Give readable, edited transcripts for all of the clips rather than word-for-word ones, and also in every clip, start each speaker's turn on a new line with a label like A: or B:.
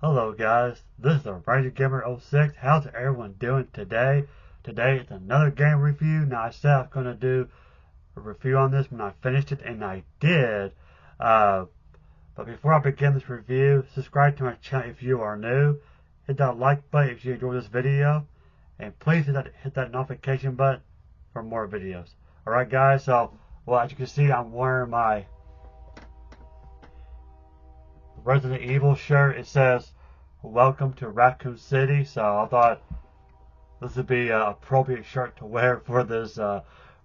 A: Hello guys, this is the Ranger Gamer 06. How's everyone doing today? Today is another game review. Now I said I was going to do a review on this when I finished it, and I did. But before I begin this review, subscribe to my channel if you are new. Hit that like button if you enjoyed this video. And please hit that notification button for more videos. Alright guys, so as you can see, I'm wearing my Resident Evil shirt. It says welcome to Raccoon City, so I thought this would be an appropriate shirt to wear for this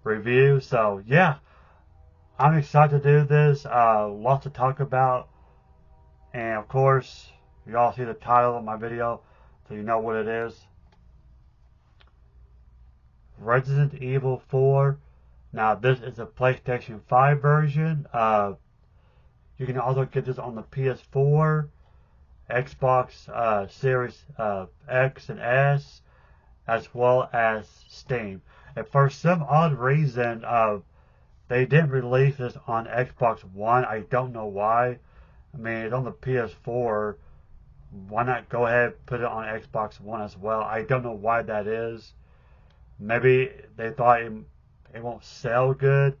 A: review. So yeah, I'm excited to do this. Lots to talk about, and of course you all see the title of my video, so you know what it is. Resident Evil 4. Now this is a PlayStation 5 version. You can also get this on the PS4, Xbox Series X and S, as well as Steam. And for some odd reason, they didn't release this on Xbox One. I don't know why. I mean, it's on the PS4. Why not go ahead and put it on Xbox One as well? I don't know why that is. Maybe they thought it won't sell good.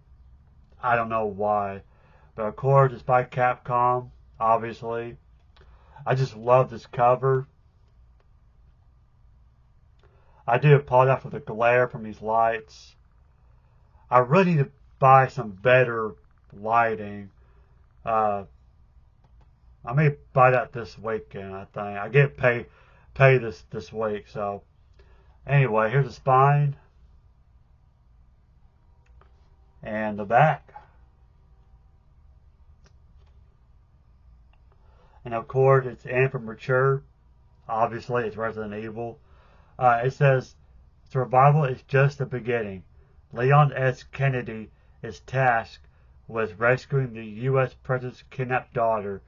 A: I don't know why. But of course, it's by Capcom, obviously. I just love this cover. I do apologize for the glare from these lights. I really need to buy some better lighting. I may buy that this weekend, I think. I get paid this week, so. Anyway, here's the spine. And the back. And of course, it's in for mature. Obviously, it's Resident Evil. It says, survival is just the beginning. Leon S. Kennedy is tasked with rescuing the U.S. President's kidnapped daughter.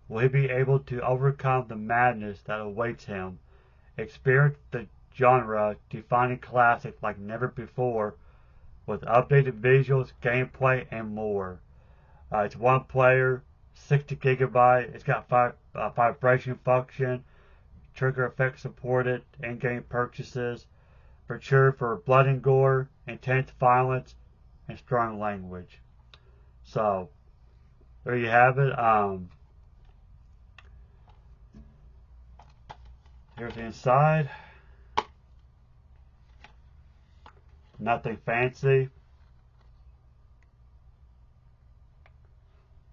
A: Will he be able to overcome the madness that awaits him? Experience the genre-defining classic like never before, with updated visuals, gameplay, and more. It's one player. 60 gigabyte. It's got vibration function, trigger effect supported, in-game purchases, mature for blood and gore, intense violence, and strong language. So there you have it. Here's the inside. Nothing fancy.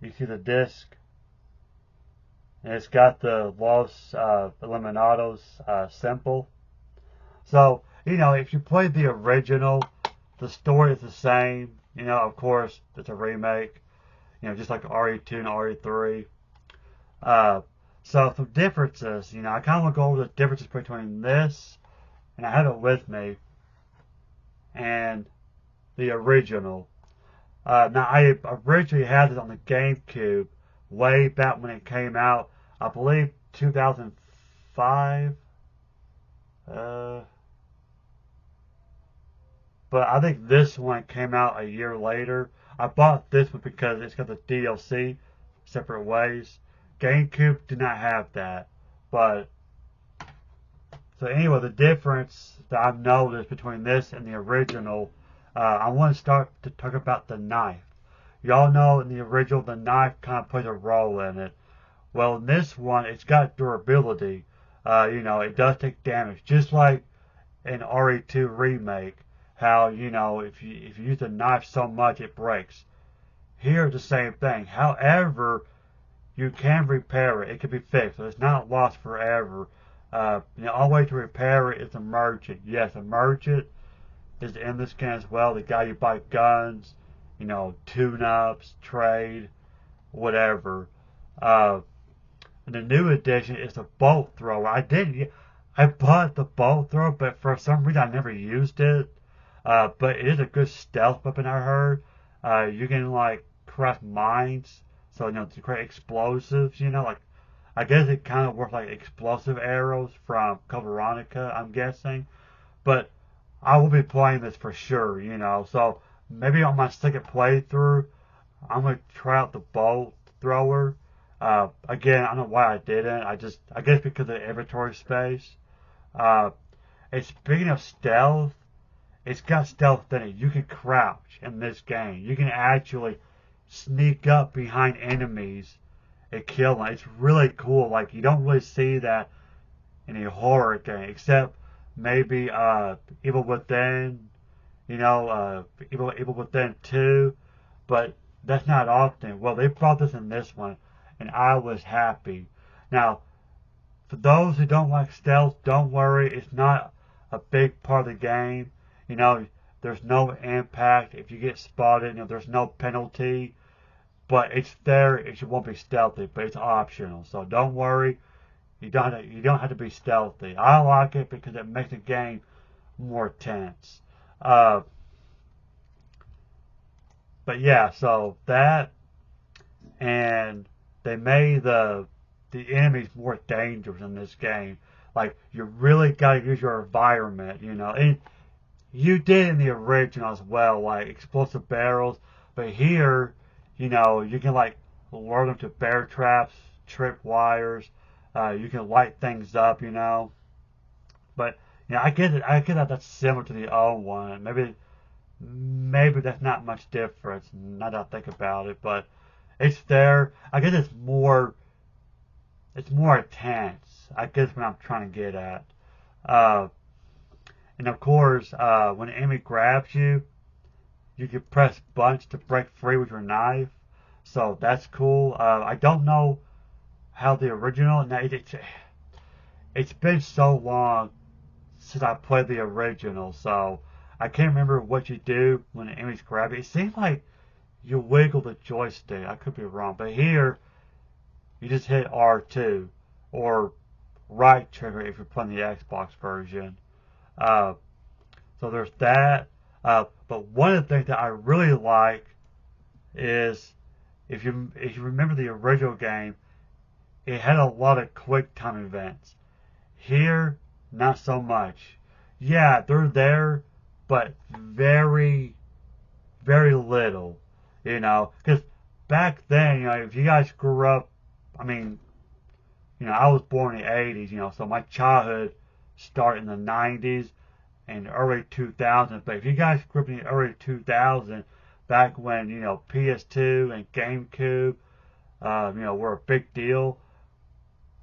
A: You see the disc, and it's got the Los Eliminados symbol. So, you know, if you played the original, the story is the same. You know, of course, it's a remake. You know, just like RE2 and RE3. So some differences. You know, I kind of want to go over the differences between this, and I have it with me, and the original. Now, I originally had it on the GameCube way back when it came out. I believe 2005. But I think this one came out a year later. I bought this one because it's got the DLC, separate ways. GameCube did not have that. But, so anyway, the difference that I've noticed between this and the original, I want to start to talk about the knife. Y'all know in the original, the knife kind of plays a role in it. Well, in this one, it's got durability. You know, it does take damage. Just like in RE2 Remake, how, you know, if you use the knife so much, it breaks. Here, the same thing. However, you can repair it. It can be fixed. So it's not lost forever. You know, all way to repair it is a merchant. Yes, a merchant is in this game as well. The guy you buy guns, you know, tune-ups, trade, whatever. And the new edition is the bolt thrower. I bought the bolt thrower, but for some reason I never used it. But it is a good stealth weapon, I heard. You can like craft mines, so you know, to create explosives. You know, like I guess it kind of works like explosive arrows from Code Veronica, I'm guessing. But I will be playing this for sure, you know. So maybe on my second playthrough, I'm going to try out the bolt thrower. Again, I don't know why I didn't. I guess because of the inventory space. Uh, and speaking of stealth, it's got stealth in it. You can crouch in this game. You can actually sneak up behind enemies and kill them. It's really cool. Like, you don't really see that in a horror game, except maybe Evil Within, Evil Within 2, but that's not often. Well, they brought this in this one, and I was happy. Now, for those who don't like stealth, don't worry. It's not a big part of the game. You know, there's no impact if you get spotted. There's no penalty, but it's there. It won't be stealthy, but it's optional. So don't worry. You don't have to be stealthy. I like it because it makes the game more tense. Uh, but yeah, so that, and they made the enemies more dangerous in this game. Like, you really gotta use your environment, And you did in the original as well, like explosive barrels. But here, you can like lure them to bear traps, trip wires. You can light things up. But I get it. I get that that's similar to the old one. Maybe that's not much difference. Now that I think about it, but it's there. I guess it's more intense. I guess what I'm trying to get at. Uh, and of course, when an enemy grabs you, you can press buttons to break free with your knife. So that's cool. I don't know how the original. Now it's been so long since I played the original, so I can't remember what you do when the enemies grab you. It seemed like you wiggle the joystick. I could be wrong, but here you just hit R2 or right trigger if you're playing the Xbox version. Uh, so there's that. But one of the things that I really like is if you remember the original game, it had a lot of quick time events. Here, not so much. Yeah, they're there, but very, very little. Because back then, if you guys grew up, I mean, I was born in the 80s, so my childhood started in the 90s and early 2000s. But if you guys grew up in the early 2000s, back when, PS2 and GameCube, were a big deal,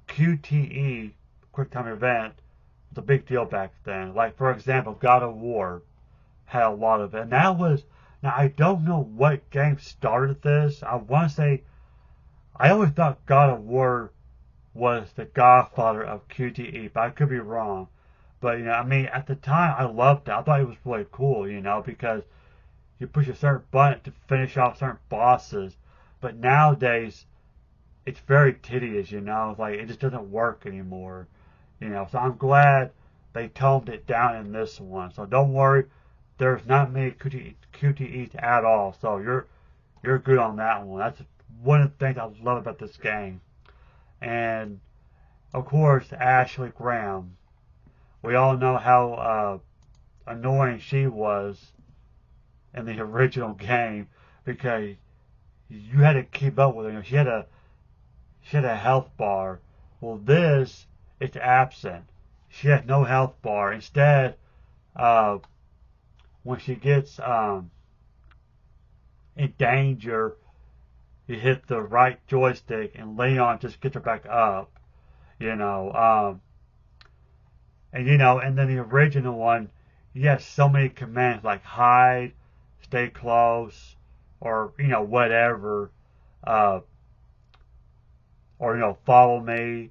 A: QTE, quick time event, was a big deal back then. Like, for example, God of War had a lot of it. And now I don't know what game started this. I want to say, I always thought God of War was the godfather of QTE, but I could be wrong. But, at the time, I loved it. I thought it was really cool, because you push a certain button to finish off certain bosses. But nowadays, it's very tedious. Like, it just doesn't work anymore. So I'm glad they toned it down in this one. So don't worry, there's not many QTEs at all. So you're good on that one. That's one of the things I love about this game. And of course, Ashley Graham. We all know how annoying she was in the original game because you had to keep up with her. She had a health bar. Well, this it's absent. She has no health bar. Instead, when she gets in danger, you hit the right joystick, and Leon just gets her back up. You know, and then the original one, you have so many commands like hide, stay close, or whatever, or follow me,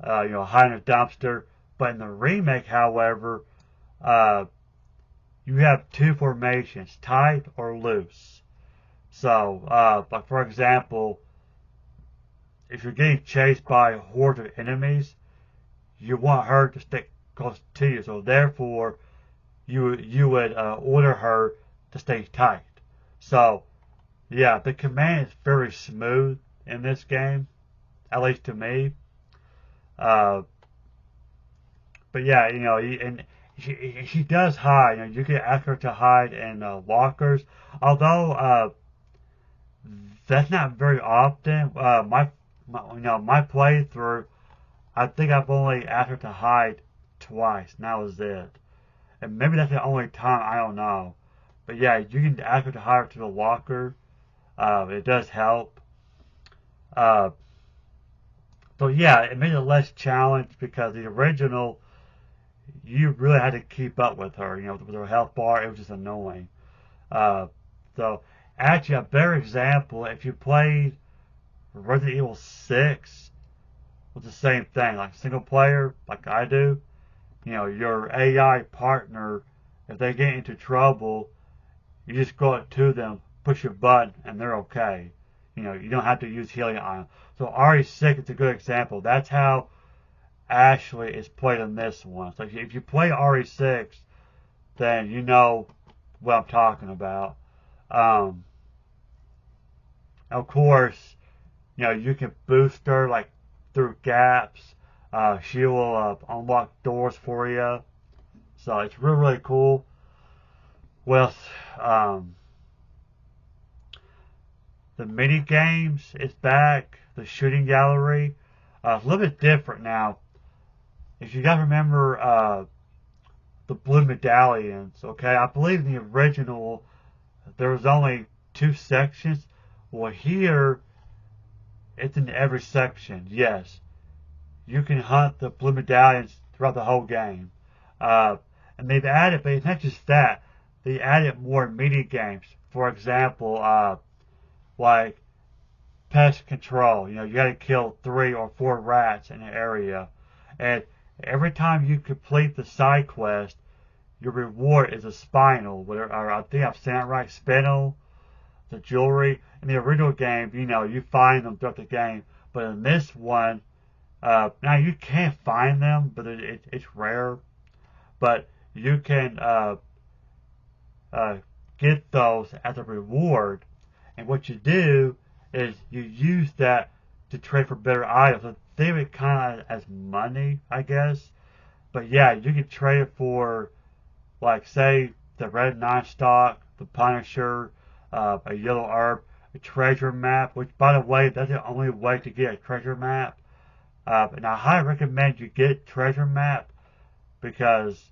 A: hide in a dumpster. But in the remake, however, you have two formations, tight or loose. So, like for example, if you're getting chased by a horde of enemies, you want her to stick close to you. So therefore, you would order her to stay tight. So, yeah, the command is very smooth in this game, at least to me. Uh, but yeah, and she does hide. You can ask her to hide in lockers. Although That's not very often. My playthrough, I think I've only asked her to hide twice, and that was it. And maybe that's the only time, I don't know. But yeah, you can ask her to hide to the locker. It does help. Uh, so yeah, it made it less challenge because the original, you really had to keep up with her. With her health bar, it was just annoying. Uh, so actually, a better example, if you played Resident Evil 6, was the same thing, like single player, like I do. Your AI partner, if they get into trouble, you just go up to them, push your button, and they're okay. You don't have to use healing on them. So RE6 is a good example. That's how Ashley is played in this one. So if you play RE6, then you know what I'm talking about. Um, of course, you can boost her like through gaps. She will unlock doors for you. So it's really, really cool. Well, um, the mini games is back. The shooting gallery. It's a little bit different now. If you guys remember the blue medallions, okay, I believe in the original there was only 2 sections. Well, here it's in every section. Yes, you can hunt the blue medallions throughout the whole game. Uh, and they've added, but it's not just that. They added more mini games. For example, like pest control. You got to kill 3 or 4 rats in an area, and every time you complete the side quest, your reward is a spinel. Or I think I've said it right. Spinel, the jewelry. In the original game, you find them throughout the game, but in this one, now you can find them, but it's rare. But you can get those as a reward, and what you do is you use that to trade for better items. So think of it kind of as money, I guess. But yeah, you can trade it for, like, say, the red 9 stock, the Punisher, a yellow herb, a treasure map, which, by the way, that's the only way to get a treasure map. And I highly recommend you get treasure map because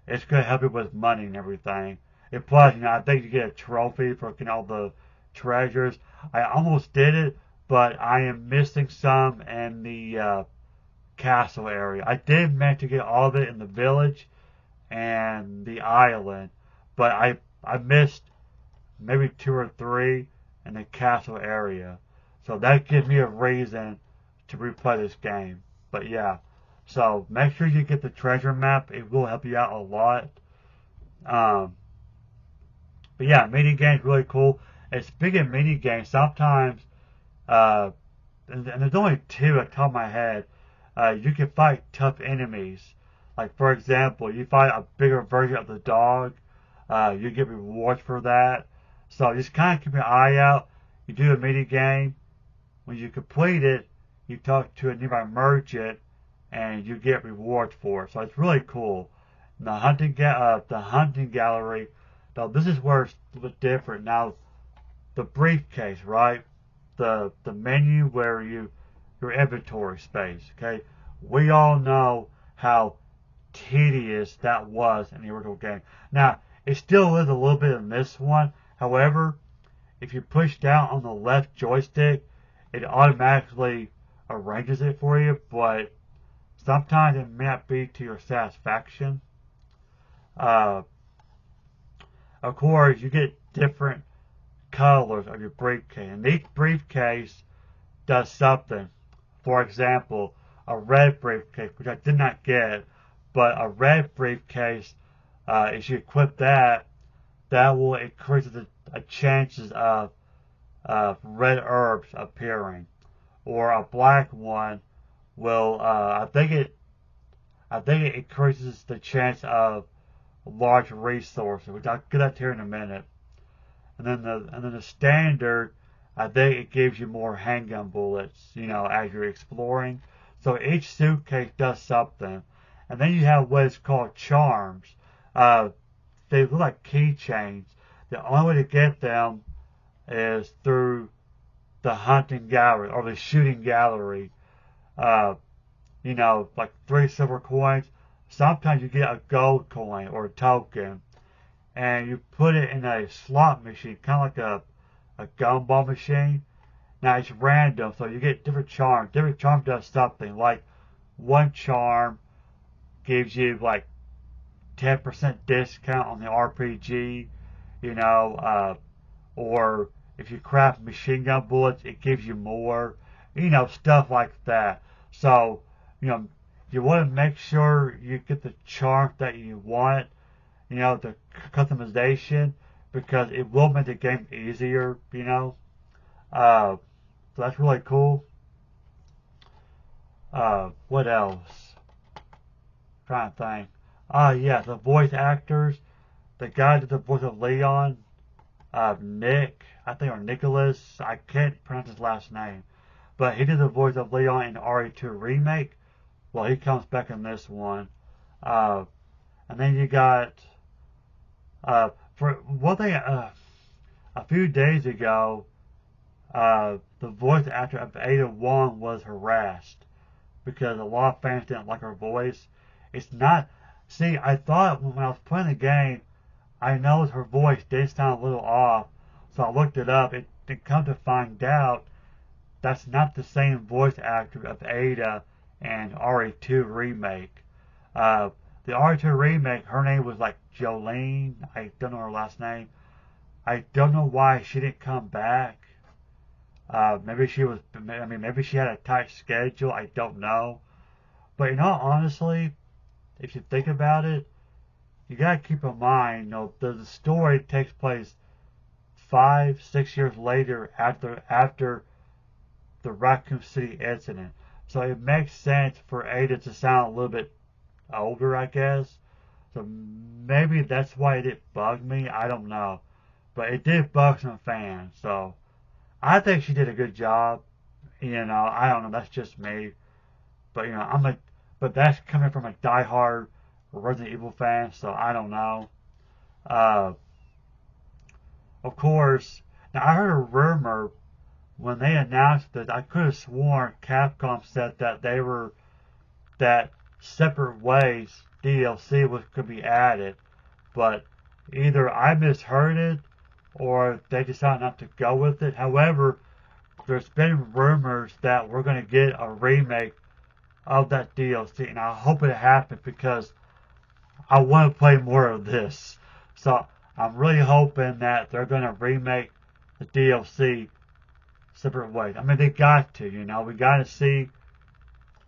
A: it's going to help you with money and everything. And plus, I think you get a trophy for getting all the treasures. I almost did it, but I am missing some in the castle area. I did manage to get all of it in the village and the island, but I missed maybe 2 or 3 in the castle area. So that gives me a reason to replay this game. But yeah, so make sure you get the treasure map. It will help you out a lot. Um, but yeah, mini games really cool. And speaking of mini games, sometimes uh, and there's only 2 at the top of my head. You can fight tough enemies. Like, for example, you fight a bigger version of the dog. You get rewards for that. So just kind of keep your eye out. You do a mini game. When you complete it, you talk to a nearby merchant, and you get rewards for it. So it's really cool. And the hunting gallery. Now this is where it's a little bit different. Now the briefcase, right? The menu where your inventory space. Okay, we all know how tedious that was in the original game. Now it still is a little bit in this one. However, if you push down on the left joystick, it automatically arranges it for you. But sometimes it may not be to your satisfaction. Uh, of course, you get different colors of your briefcase, and each briefcase does something. For example, a red briefcase, which I did not get, but a red briefcase, if you equip that, that will increase the chances of red herbs appearing. Or a black one will, I think it increases the chance of large resources, which I'll get that to here in a minute. And then the standard, I think it gives you more handgun bullets, as you're exploring. So each suitcase does something. And then you have what is called charms. They look like keychains. The only way to get them is through the hunting gallery or the shooting gallery. Uh, like 3 silver coins. Sometimes you get a gold coin or a token, and you put it in a slot machine, kind of like a gumball machine. Now it's random, so you get different charms. Different charm does something. Like one charm gives you like 10% discount on the RPG, you know, or if you craft machine gun bullets, it gives you more, stuff like that. So, you want to make sure you get the charm that you want, the customization, because it will make the game easier. So that's really cool. What else? Trying to think. Yeah, the voice actors. The guy did the voice of Leon, Nick, I think, or Nicholas. I can't pronounce his last name. But he did the voice of Leon in RE2 Remake. Well, he comes back in this one. And then you got, for one thing, a few days ago, the voice actor of Ada Wong was harassed because a lot of fans didn't like her voice. It's not. See, I thought when I was playing the game, I noticed her voice did sound a little off, so I looked it up. It come to find out that's not the same voice actor of Ada and RE2 Remake. The RE2 Remake, her name was like Jolene. I don't know her last name. I don't know why she didn't come back. Maybe she was. I mean, maybe she had a tight schedule. I don't know. But honestly, if you think about it, you gotta keep in mind, the story takes place 5, 6 years later after the Raccoon City incident. So it makes sense for Ada to sound a little bit older, I guess. So maybe that's why it didn't bug me. I don't know, but it did bug some fans. So I think she did a good job. I don't know. That's just me. But but that's coming from a diehard Resident Evil fan, so I don't know. Uh, of course, now I heard a rumor when they announced this. I could have sworn Capcom said that Separate Ways DLC could be added, but either I misheard it or they decided not to go with it. However, there's been rumors that we're going to get a remake of that DLC, and I hope it happens because I want to play more of this. So I'm really hoping that they're going to remake the DLC Separate Ways. I mean, they got to, we got to see,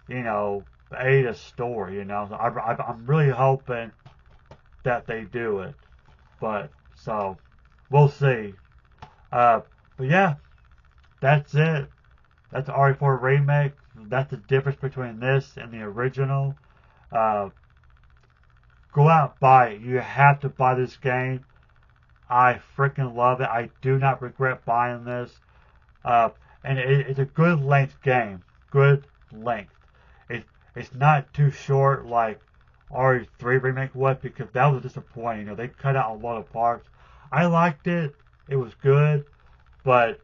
A: Ada's story, So I'm really hoping that they do it. But, so, we'll see. But yeah, that's it. That's the RE4 Remake. That's the difference between this and the original. Go out, buy it. You have to buy this game. I freaking love it. I do not regret buying this. And it's a good length game. Good length. It's not too short like RE3 Remake was, because that was disappointing. They cut out a lot of parts. I liked it. It was good. But,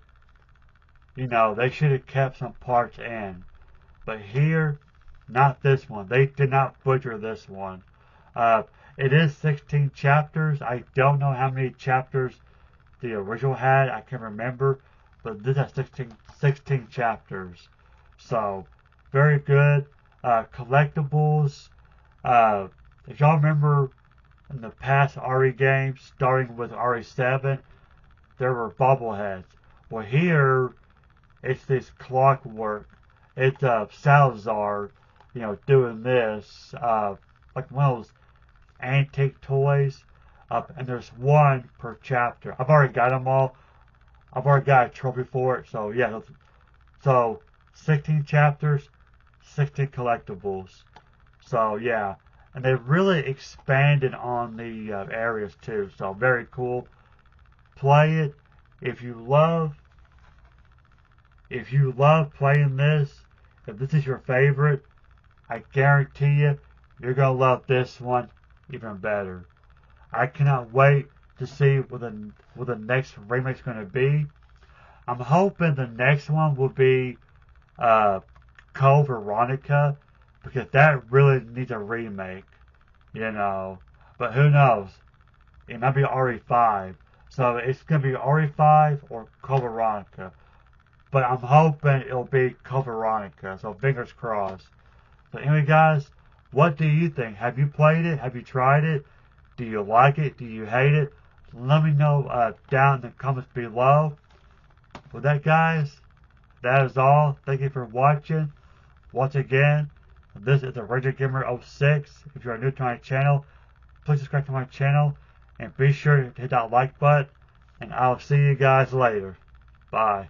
A: they should have kept some parts in. But here, not this one. They did not butcher this one. It is 16 chapters. I don't know how many chapters the original had. I can't remember. But this has 16 chapters. So, very good. Collectibles. If y'all remember in the past RE games, starting with RE7, there were bobbleheads. Well, here, it's this clockwork. It's Salazar, doing this, like one of those antique toys. And there's one per chapter. I've already got them all. I've already got a trophy for it. So yeah, so 16 chapters, 16 collectibles. So yeah, and they've really expanded on the areas too. So very cool. Play it if you love playing this. If this is your favorite, I guarantee you're gonna love this one even better. I cannot wait to see what the next remake's gonna be. I'm hoping the next one will be uh, Code Veronica, because that really needs a remake, you know. But who knows? It might be RE5. So it's going to be RE5 or Code Veronica. But I'm hoping it'll be Code Veronica. So fingers crossed. So anyway, guys, what do you think? Have you played it? Have you tried it? Do you like it? Do you hate it? Let me know down in the comments below. With that, guys, that is all. Thank you for watching. Once again, this is the Ranger Gamer 06. If you are new to my channel, please subscribe to my channel and be sure to hit that like button. And I'll see you guys later. Bye.